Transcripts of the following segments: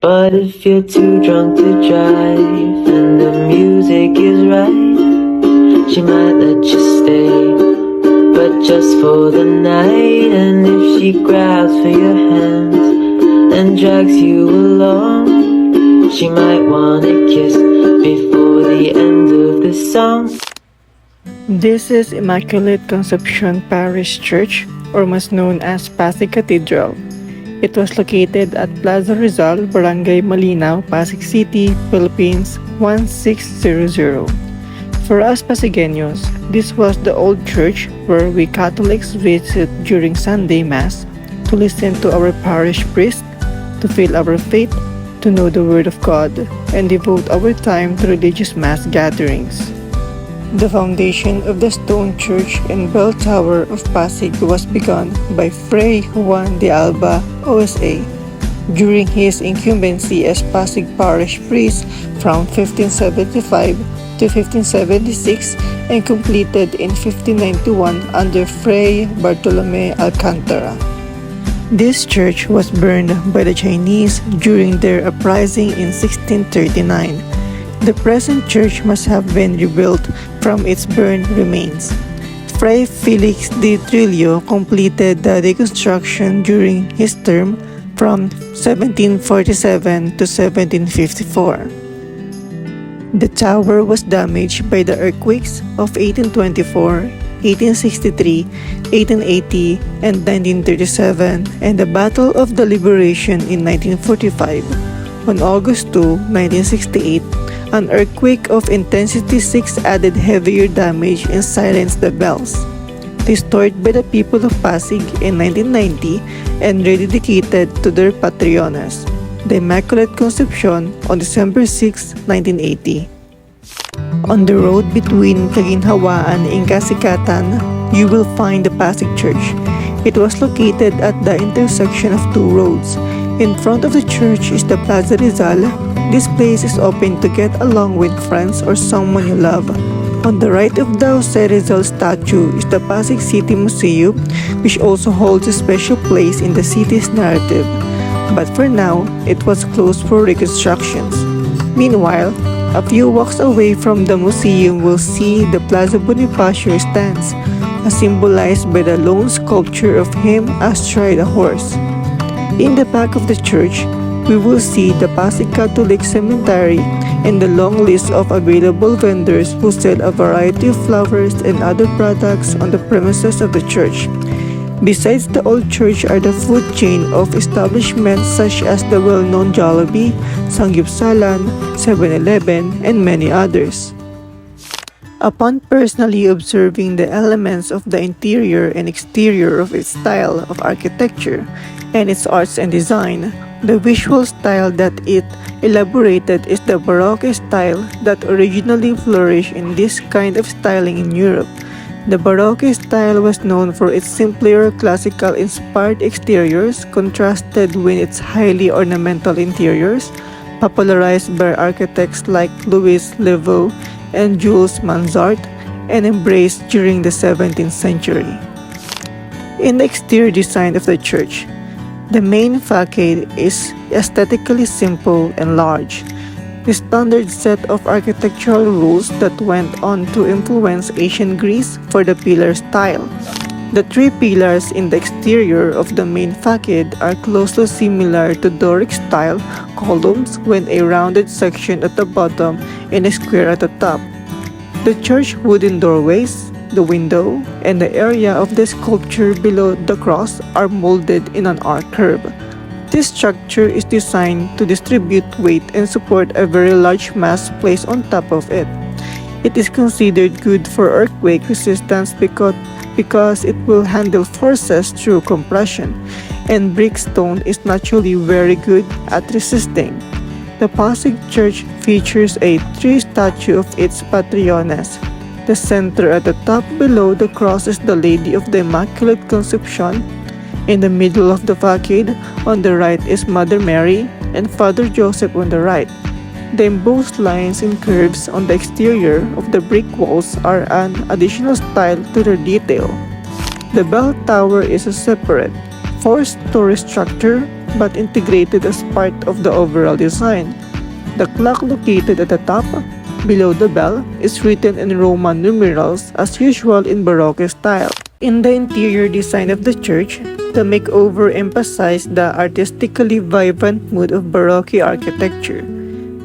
But if you're too drunk to drive and the music is right, she might let you stay, but just for the night. And if she grabs for your hands and drags you along, she might wanna kiss before the end of the song. This is Immaculate Conception Parish Church, or most known as Pasig Cathedral. It was located at Plaza Rizal, Barangay Malinao, Pasig City, Philippines 1600. For us Pasigueños, this was the old church where we Catholics visit during Sunday Mass to listen to our parish priest, to feel our faith, to know the Word of God, and devote our time to religious Mass gatherings. The foundation of the stone church and bell tower of Pasig was begun by Fray Juan de Alba, OSA, during his incumbency as Pasig parish priest from 1575 to 1576 and completed in 1591 under Fray Bartolome Alcantara. This church was burned by the Chinese during their uprising in 1639. The present church must have been rebuilt from its burned remains. Fray Felix de Trillo completed the reconstruction during his term from 1747 to 1754. The tower was damaged by the earthquakes of 1824, 1863, 1880, and 1937, and the Battle of the Liberation in 1945. On August 2, 1968, an earthquake of intensity 6 added heavier damage and silenced the bells. Restored by the people of Pasig in 1990 and rededicated to their Patronas, the Immaculate Conception, on December 6, 1980. On the road between Kaginhawaan and Kasikatan, you will find the Pasig Church. It was located at the intersection of two roads. In front of the church is the Plaza Rizal. This place is open to get along with friends or someone you love. On the right of the Jose Rizal statue is the Pasig City Museum, which also holds a special place in the city's narrative. But for now, it was closed for reconstructions. Meanwhile, a few walks away from the museum will see the Plaza Bonifacio stands, symbolized by the lone sculpture of him astride a horse. In the back of the church, we will see the Pasig Catholic Cemetery and the long list of available vendors who sell a variety of flowers and other products on the premises of the church. Besides the old church are the food chain of establishments such as the well-known Jollibee, Sangyupsalan, 7-Eleven, and many others. Upon personally observing the elements of the interior and exterior of its style of architecture and its arts and design, the visual style that it elaborated is the Baroque style that originally flourished in this kind of styling in Europe. The Baroque style was known for its simpler, classical-inspired exteriors contrasted with its highly ornamental interiors, popularized by architects like Louis Leveau and Jules Mansart, and embraced during the 17th century. In the exterior design of the church, the main facade is aesthetically simple and large, the standard set of architectural rules that went on to influence ancient Greece for the pillar style. The three pillars in the exterior of the main facade are closely similar to Doric style columns with a rounded section at the bottom and a square at the top. The church wooden doorways, the window, and the area of the sculpture below the cross are molded in an arc curve. This structure is designed to distribute weight and support a very large mass placed on top of it. It is considered good for earthquake resistance because it will handle forces through compression, and brick stone is naturally very good at resisting. The Pasig Church features a tree statue of its Patronas. The center at the top below the cross is the Lady of the Immaculate Conception. In the middle of the facade, on the right is Mother Mary and Father Joseph on the right. The embossed lines and curves on the exterior of the brick walls are an additional style to their detail. The bell tower is a separate, four-story structure but integrated as part of the overall design. The clock located at the top, below the bell, is written in Roman numerals as usual in Baroque style. In the interior design of the church, the makeover emphasized the artistically vibrant mood of Baroque architecture.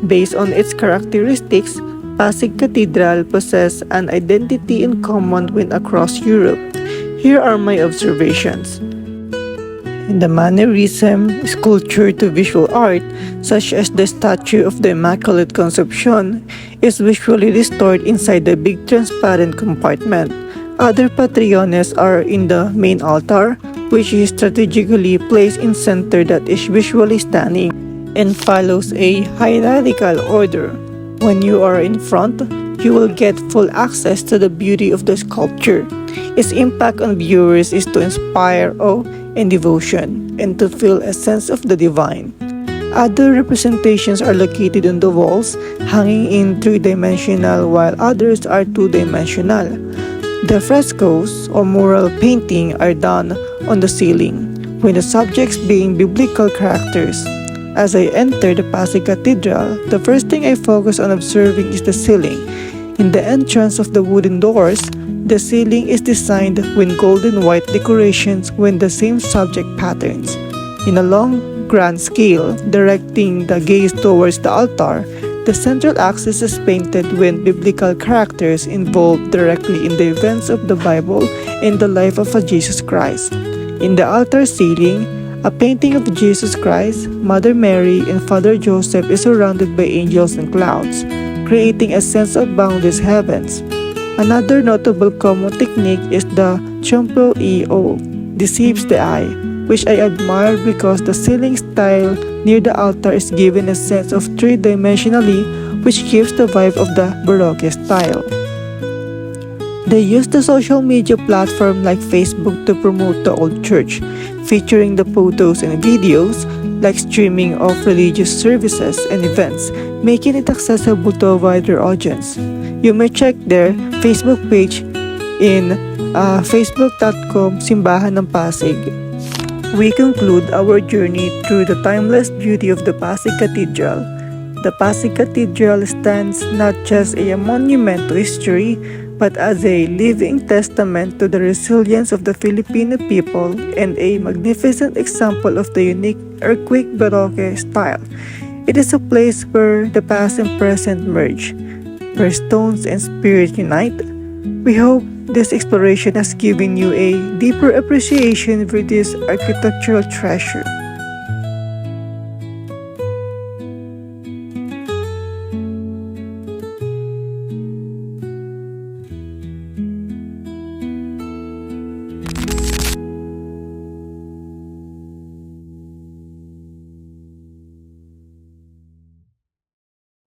Based on its characteristics, Pasig Cathedral possesses an identity in common when across Europe. Here are my observations. In the mannerism, sculpture to visual art, such as the statue of the Immaculate Conception, is visually restored inside the big transparent compartment. Other patriones are in the main altar, which is strategically placed in center that is visually stunning and follows a hierarchical order. When you are in front, you will get full access to the beauty of the sculpture. Its impact on viewers is to inspire awe and devotion, and to feel a sense of the divine. Other representations are located on the walls, hanging in three-dimensional, while others are two-dimensional. The frescoes or mural painting are done on the ceiling, with the subjects being biblical characters. As I enter the Pasig Cathedral, the first thing I focus on observing is the ceiling. In the entrance of the wooden doors, the ceiling is designed with golden white decorations with the same subject patterns. In a long, grand scale, directing the gaze towards the altar, the central axis is painted with biblical characters involved directly in the events of the Bible and the life of Jesus Christ. In the altar ceiling, a painting of Jesus Christ, Mother Mary, and Father Joseph is surrounded by angels and clouds, creating a sense of boundless heavens. Another notable common technique is the chompo o, deceives the eye, which I admire because the ceiling style near the altar is given a sense of three-dimensionally, which gives the vibe of the Baroque style. They use the social media platform like Facebook to promote the old church, featuring the photos and videos, like streaming of religious services and events, making it accessible to a wider audience. You may check their Facebook page in facebook.com Simbahan ng Pasig. We conclude our journey through the timeless beauty of the Pasig Cathedral. The Pasig Cathedral stands not just a monument to history, but as a living testament to the resilience of the Filipino people and a magnificent example of the unique earthquake Baroque style. It is a place where the past and present merge, where stones and spirit unite. We hope this exploration has given you a deeper appreciation for this architectural treasure.